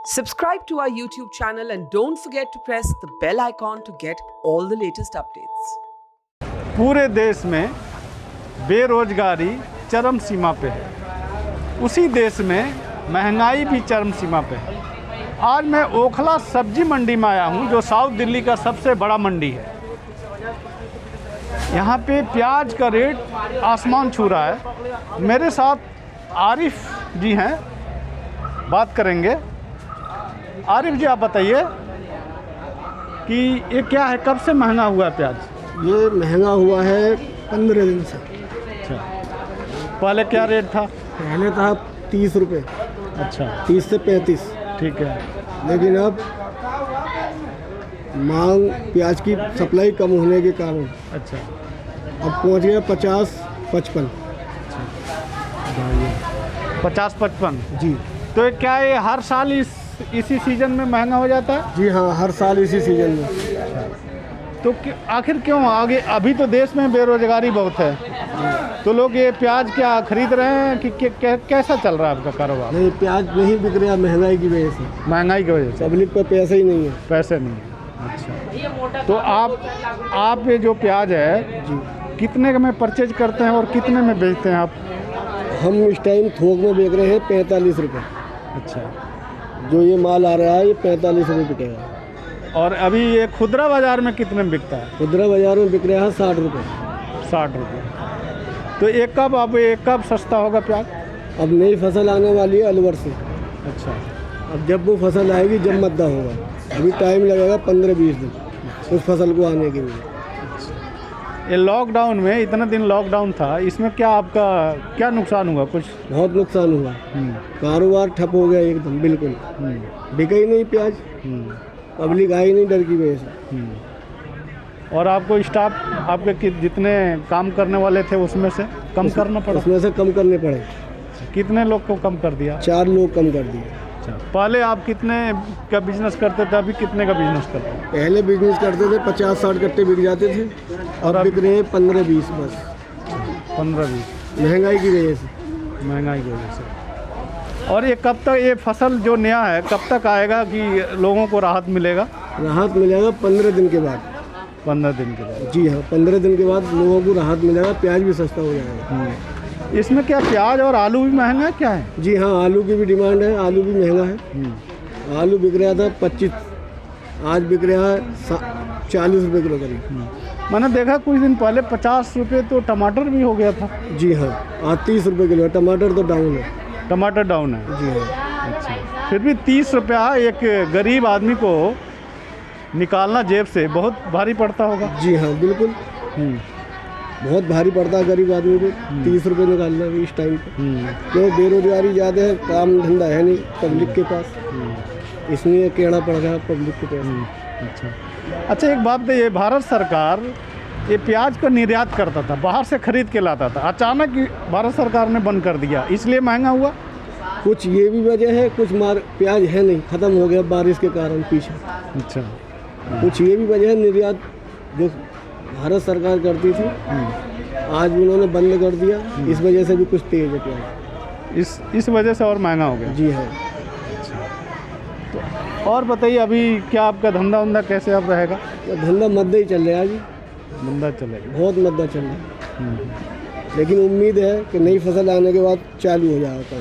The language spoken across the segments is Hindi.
Subscribe to our YouTube channel and don't forget to press the bell icon to get all the latest updates. पूरे देश में बेरोजगारी चरम सीमा पे है, उसी देश में महंगाई भी चरम सीमा पे है। आज मैं ओखला सब्जी मंडी में आया हूँ, जो साउथ दिल्ली का सबसे बड़ा मंडी है। यहाँ पे प्याज का रेट आसमान छू रहा है। मेरे साथ आरिफ जी हैं, बात करेंगे। आरिफ जी, आप बताइए कि ये क्या है, कब से महंगा हुआ है प्याज? ये महंगा हुआ है 15 दिन से। अच्छा, पहले क्या रेट था? पहले था 30 रुपये। अच्छा, 30 से 35। ठीक है। लेकिन अब मांग प्याज की सप्लाई कम होने के कारण अच्छा, अब पहुंच गया 50-55। 50-55। जी तो ये क्या ये हर साल इसी सीज़न में महंगा हो जाता है? जी हाँ, हर साल इसी सीजन में। तो आखिर क्यों आगे? अभी तो देश में बेरोजगारी बहुत है, तो लोग ये प्याज क्या खरीद रहे हैं कि कैसा चल रहा है आपका कारोबार? नहीं, प्याज नहीं बिक रहा महंगाई की वजह से। महंगाई की वजह से पब्लिक पर पैसा ही नहीं है। पैसे नहीं है। अच्छा, तो आप ये जो प्याज है जी, कितने में परचेज करते हैं और कितने में बेचते हैं आप? हम इस टाइम थोक में बेच रहे हैं 45 रुपये। अच्छा, जो ये माल आ रहा है ये 45 रुपये बिकेगा। और अभी ये खुदरा बाज़ार में कितने में बिकता है? खुदरा बाजार में बिक रहा है 60 रुपये। 60 रुपये। तो एक कब सस्ता होगा प्याज? अब नई फसल आने वाली है अलवर से। अच्छा, अब जब वो फसल आएगी जब मद्दा होगा। अभी टाइम लगेगा 15-20 दिन उस फसल को आने के लिए। ये लॉकडाउन में इतना दिन लॉकडाउन था, इसमें क्या आपका क्या नुकसान हुआ? कुछ बहुत नुकसान हुआ। कारोबार ठप हो गया एकदम, बिल्कुल बिका ही नहीं प्याज। पब्लिक आई नहीं डर की वजह से। और आपको स्टाफ आपके जितने काम करने वाले थे उसमें से कम करना पड़ा? उसमें से कम करने पड़े। कितने लोग को कम कर दिया? 4 लोग कम कर दिए। अच्छा, पहले आप कितने का बिजनेस करते थे, अभी कितने का बिजनेस करते हैं? पहले बिजनेस करते थे 50-60 कट्टे बिक जाते थे, अब बिक रहे हैं 15-20 बस। 15-20 महंगाई की वजह से। महंगाई की वजह से। और ये कब तक, ये फसल जो नया है कब तक आएगा कि लोगों को राहत मिलेगा? राहत मिलेगा 15 दिन के बाद। 15 दिन के बाद? जी हाँ, 15 दिन के बाद लोगों को राहत मिलेगा, प्याज भी सस्ता हो जाएगा। इसमें क्या प्याज और आलू भी महंगा है, क्या है? जी हाँ, आलू की भी डिमांड है, आलू भी महंगा है। आलू बिक रहा था 25, आज बिक रहा है 40 रुपये किलो करीब। मैंने देखा कुछ दिन पहले 50 रुपये तो टमाटर भी हो गया था। जी हाँ, आज 30 रुपये किलो है। टमाटर तो डाउन है। टमाटर डाउन है? जी हाँ। अच्छा, फिर भी 30 रुपया एक गरीब आदमी को निकालना जेब से बहुत भारी पड़ता होगा। जी हाँ, बिल्कुल बहुत भारी पड़ता है गरीब आदमी को 30 रुपये निकालना भी इस टाइम पे। क्यों? बेरोजगारी ज़्यादा है, काम धंधा है नहीं पब्लिक के पास, इसलिए केड़ा पड़ रहा है पब्लिक के पास। अच्छा, एक बात बताइए, भारत सरकार ये प्याज का निर्यात करता था, बाहर से खरीद के लाता था, अचानक भारत सरकार ने बंद कर दिया, इसलिए महंगा हुआ? कुछ ये भी वजह है, कुछ प्याज है नहीं, ख़त्म हो गया बारिश के कारण पीछे। अच्छा, कुछ ये भी वजह है, निर्यात जो भारत सरकार करती थी आज उन्होंने बंद कर दिया, इस वजह से भी कुछ तेज है प्याज। इस वजह से और महंगा हो गया? जी हाँ। तो और बताइए, अभी क्या आपका धंधा कैसे अब रहेगा? तो धंधा मद्दा ही चल रहा है अभी। मंदा चलेगा? बहुत मद्दा चल रहा है, लेकिन उम्मीद है कि नई फसल आने के बाद चालू हो जाएगा।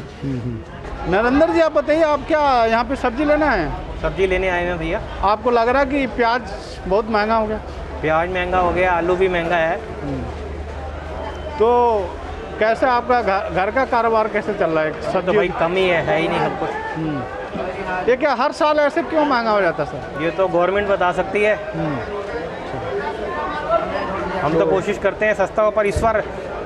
नरेंद्र जी, आप बताइए, आप क्या यहाँ पे सब्जी लेना है? सब्जी लेने आए हैं भैया। आपको लग रहा है कि प्याज बहुत महंगा हो गया? प्याज महंगा हो गया, आलू भी महंगा है। तो कैसे आपका घर का कारोबार कैसे चल रहा है? सब तो भाई कम ही है ही नहीं सब कुछ। ये क्या हर साल ऐसे क्यों महंगा हो जाता है सर? ये तो गवर्नमेंट बता सकती है। हम तो कोशिश करते हैं सस्ता हो, पर इस बार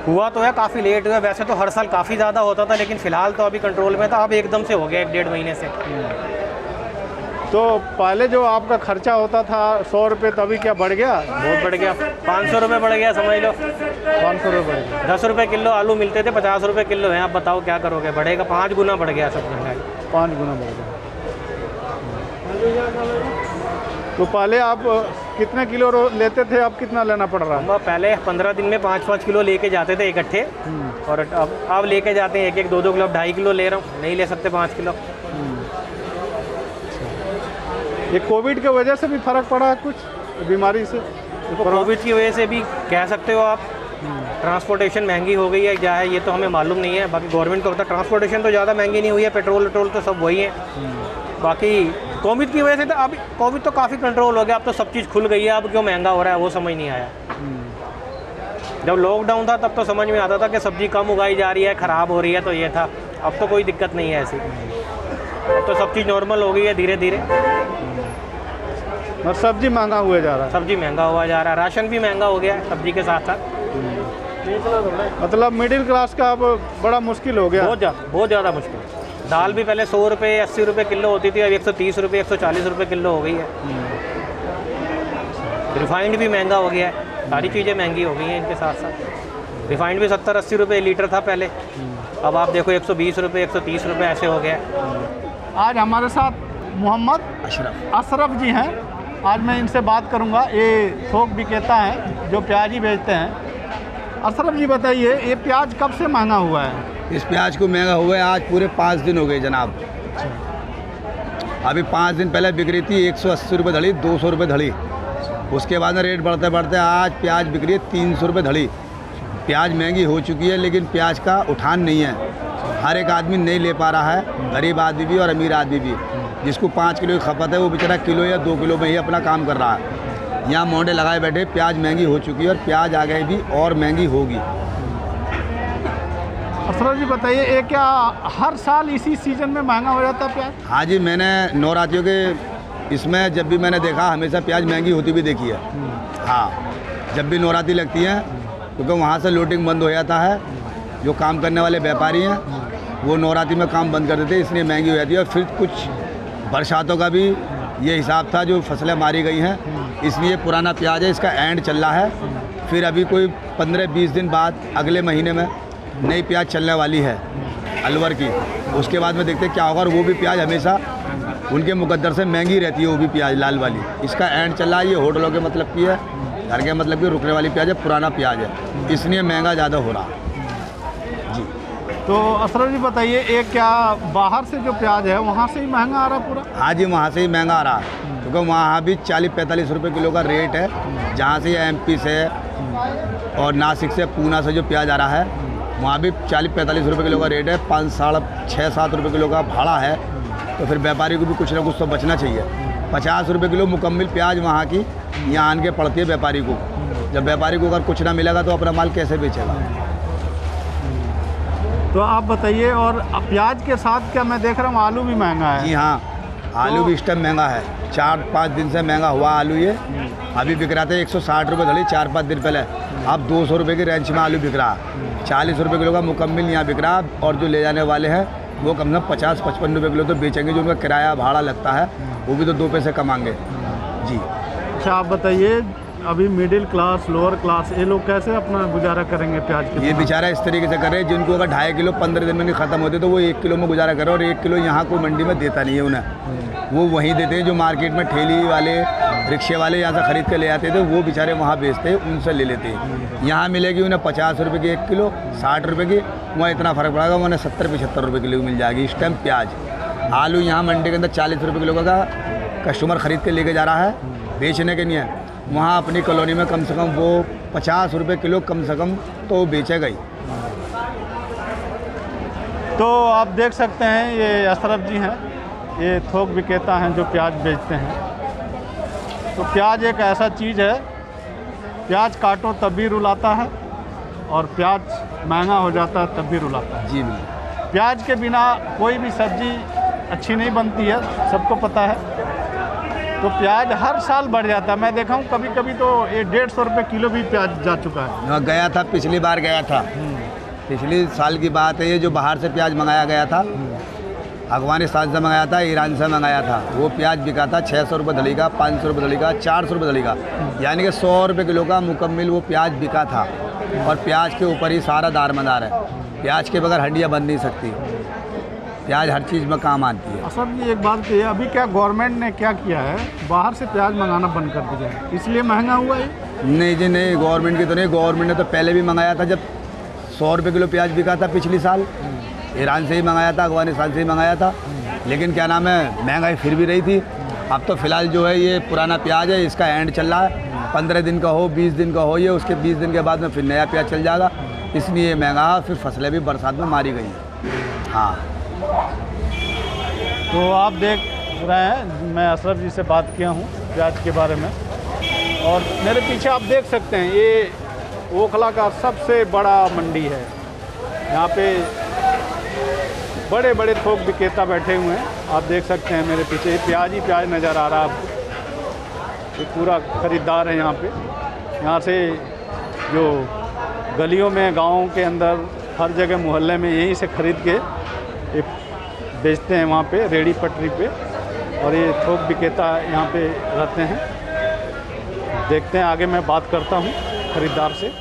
हुआ तो है काफ़ी लेट हुआ। वैसे तो हर साल काफ़ी ज़्यादा होता था, लेकिन फ़िलहाल तो अभी कंट्रोल में था। अब एकदम से हो गया 1-1.5 महीने से। तो पहले जो आपका खर्चा होता था 100 रुपये, तो अभी क्या बढ़ गया? बहुत बढ़ गया, 500 रुपये बढ़ गया, समझ लो। 500 रुपये बढ़ गया। 10 रुपये किलो आलू मिलते थे, 50 रुपये किलो हैं। आप बताओ क्या करोगे? बढ़ेगा, 5 गुना बढ़ गया सब महंगाई। 5 गुना बढ़ गया। तो पहले आप कितने किलो लेते थे, अब कितना लेना पड़ रहा है? हम पहले 15 दिन में 5-5 किलो लेके जाते थे इकट्ठे, और अब लेके जाते हैं 1-1, 2-2 किलो। अब 2.5 किलो ले रहा हूँ, नहीं ले सकते 5 किलो। ये कोविड के वजह से भी फर्क पड़ा है कुछ बीमारी से? देखो कोविड की वजह से भी कह सकते हो आप, ट्रांसपोर्टेशन महंगी हो गई है क्या है ये तो हमें मालूम नहीं है, बाकी गवर्नमेंट को पता। ट्रांसपोर्टेशन तो ज़्यादा महंगी नहीं हुई है, पेट्रोल तो सब वही है। बाकी कोविड की वजह से तो अब कोविड तो काफ़ी कंट्रोल हो गया, अब तो सब चीज़ खुल गई है, अब क्यों महंगा हो रहा है वो समझ नहीं आया। जब लॉकडाउन था तब तो समझ में आता था कि सब्ज़ी कम उगाई जा रही है, ख़राब हो रही है, तो ये था। अब तो कोई दिक्कत नहीं है ऐसी, अब तो सब चीज़ नॉर्मल हो गई है धीरे धीरे। और सब्जी महंगा हुआ जा रहा है? सब्जी महंगा हुआ जा रहा है, राशन भी महंगा हो गया है सब्जी के साथ साथ। मतलब मिडिल क्लास का अब बड़ा मुश्किल हो गया। बहुत ज़्यादा मुश्किल। दाल भी पहले 100 रुपये 80 रुपये किलो होती थी, अब 130 रुपये 140 रुपये किलो हो गई है। रिफाइंड भी महंगा हो गया है, सारी चीज़ें महंगी हो गई हैं इनके साथ साथ। रिफाइंड भी 70-80 रुपये लीटर था पहले, अब आप देखो 120 रुपये 130 रुपये ऐसे हो गया। आज हमारे साथ मोहम्मद अशरफ जी हैं। आज मैं इनसे बात करूंगा। ये थोक विक्रेता हैं जो प्याज ही बेचते हैं। अशरफ जी बताइए, ये प्याज कब से महंगा हुआ है? इस प्याज को महंगा हुआ है आज पूरे 5 दिन हो गए जनाब। अभी 5 दिन पहले बिक रही थी 180 रुपये धड़ी, 200 रुपये धड़ी। उसके बाद में रेट बढ़ते बढ़ते आज प्याज बिक रही है 300 रुपये धड़ी। प्याज महंगी हो चुकी है लेकिन प्याज का उठान नहीं है, हर एक आदमी नहीं ले पा रहा है, गरीब आदमी भी और अमीर आदमी भी। जिसको 5 किलो की खपत है वो बेचारा किलो या 2 किलो में ही अपना काम कर रहा है। यहाँ मोंडे लगाए बैठे, प्याज महंगी हो चुकी है और प्याज आगे भी और महंगी होगी। अशरफ जी बताइए, ये क्या हर साल इसी सीज़न में महंगा हो जाता है प्याज? हाँ जी, मैंने नवरात्रियों के इसमें जब भी मैंने देखा हमेशा प्याज महंगी होती भी देखी है। हाँ, जब भी नवरात्रि लगती है क्योंकि वहाँ से लोडिंग बंद हो जाता है, जो काम करने वाले व्यापारी हैं वो नवरात्रि में काम बंद कर देते हैं, इसलिए महंगी हो जाती है। और फिर कुछ बरसातों का भी ये हिसाब था, जो फसलें मारी गई हैं, इसलिए पुराना प्याज है, इसका एंड चल रहा है। फिर अभी कोई 15-20 दिन बाद अगले महीने में नई प्याज चलने वाली है अलवर की। उसके बाद में देखते हैं क्या होगा। और वो भी प्याज हमेशा उनके मुकद्दर से महंगी रहती है, वो भी प्याज लाल वाली। इसका एंड चल रहा है, ये होटलों के मतलब की है, घर के मतलब की रुकने वाली प्याज है, पुराना प्याज है, इसलिए महंगा ज़्यादा हो रहा है जी। तो अशरफ जी बताइए, ये क्या बाहर से जो प्याज है वहाँ से ही महंगा आ रहा है पूरा? हाँ जी, वहाँ से ही महंगा आ रहा है क्योंकि वहाँ भी 40-45 रुपये किलो का रेट है। जहाँ से MP से और नासिक से पूना से जो प्याज आ रहा है वहाँ भी 40-45 रुपये किलो का रेट है। 5-6-7 रुपये किलो का भाड़ा है। तो फिर व्यापारी को भी कुछ ना कुछ तो बचना चाहिए। 50 रुपये किलो मुकम्मल प्याज वहाँ की यहाँ आन के पड़ती है व्यापारी को। जब व्यापारी को अगर कुछ ना मिलेगा तो अपना माल कैसे बेचेगा? तो आप बताइए, और प्याज के साथ क्या मैं देख रहा हूँ आलू भी महंगा है? जी हाँ, आलू भी इस टाइम महंगा है। 4-5 दिन से महंगा हुआ आलू। ये अभी बिक रहा था 160 रुपये धड़ी 4-5 दिन पहले, अब 200 रुपये की रेंज में आलू बिक रहा है। 40 रुपये किलो का मुकम्मल यहाँ बिक रहा है। और जो ले जाने वाले हैं वो कम से कम 50-55 रुपये किलो तो बेचेंगे। जो उनका किराया भाड़ा लगता है वो भी तो 2 पैसे कमाएंगे जी। अच्छा, आप बताइए, अभी मिडिल क्लास, लोअर क्लास, ये लोग कैसे अपना गुजारा करेंगे प्याज के? ये बेचारा इस तरीके से कर रहे हैं, जिनको अगर 2.5 किलो 15 दिन में नहीं ख़त्म होते तो वो 1 किलो में गुजारा कर रहे हैं। और 1 किलो यहाँ कोई मंडी में देता नहीं है उन्हें, वो वहीं देते हैं। जो मार्केट में ठेली वाले, रिक्शे वाले यहाँ से ख़रीद के ले आते थे, वो बेचारे वहाँ बेचते हैं, उनसे ले लेते हैं। यहाँ मिलेगी उन्हें 50 रुपये की 1 किलो, 60 रुपये की, वहाँ इतना फ़र्क पड़ेगा, उन्हें 70-75 रुपये किलो मिल जाएगी इस टाइम प्याज। आलू यहाँ मंडी के अंदर 40 रुपये किलो का कस्टमर ख़रीद के लेके जा रहा है, बेचने के नहीं है। वहाँ अपनी कॉलोनी में कम से कम वो 50 रुपये किलो कम से कम तो बेचेगा ही। तो आप देख सकते हैं, ये अशरफ जी हैं, ये थोक विक्रेता हैं जो प्याज बेचते हैं। तो प्याज एक ऐसा चीज़ है, प्याज काटो तब भी रुलाता है और प्याज महंगा हो जाता है तब भी रुलाता है जी बिल्कुल। प्याज के बिना कोई भी सब्ज़ी अच्छी नहीं बनती है, सबको पता है। तो प्याज हर साल बढ़ जाता है। मैं देखा हूँ कभी कभी तो ये 150 रुपये किलो भी प्याज जा चुका है। मैं गया था, पिछली बार गया था, पिछली साल की बात है ये, जो बाहर से प्याज मंगाया गया था, अफगानिस्तान से मंगाया था, ईरान से मंगाया था, वो प्याज बिका था 600 रुपये धड़ी का, 500 रुपये धड़ी का, 400 रुपये धड़ी का, यानी कि 100 रुपये किलो का मुकम्मल वो प्याज बिका था। और प्याज के ऊपर ही सारा दारमदार है, प्याज के बगैर हड्डियाँ बन नहीं सकती, प्याज हर चीज़ में काम आती है। असल ये एक बात कही, अभी क्या गवर्नमेंट ने क्या किया है, बाहर से प्याज मंगाना बंद कर दिया है, इसलिए महंगा हुआ है? नहीं जी नहीं, गवर्नमेंट की तो नहीं। गवर्नमेंट ने तो पहले भी मंगाया था, जब 100 रुपये किलो प्याज बिका था पिछली साल, ईरान से ही मंगाया था, अफगानिस्तान से ही मंगाया था, लेकिन क्या नाम है, महंगाई फिर भी रही थी। अब तो फ़िलहाल जो है ये पुराना प्याज है, इसका एंड चल रहा है, 15 दिन का हो 20 दिन का हो, ये उसके 20 दिन के बाद में फिर नया प्याज चल जाएगा, इसलिए महंगा है। फिर फसलें भी बरसात में मारी गई हैं। हाँ, तो आप देख रहे हैं, मैं अशरफ जी से बात किया हूँ प्याज के बारे में, और मेरे पीछे आप देख सकते हैं ये ओखला का सबसे बड़ा मंडी है। यहाँ पे बड़े बड़े थोक विक्रेता बैठे हुए हैं, आप देख सकते हैं मेरे पीछे प्याज ही प्याज नज़र आ रहा है आपको। ये पूरा ख़रीदार है यहाँ पे। यहाँ से जो गलियों में, गाँव के अंदर, हर जगह मोहल्ले में यहीं से ख़रीद के ये बेचते हैं वहाँ पे रेडी पटरी पे, और ये थोक विक्रेता यहाँ पे रहते हैं। देखते हैं आगे मैं बात करता हूँ खरीदार से।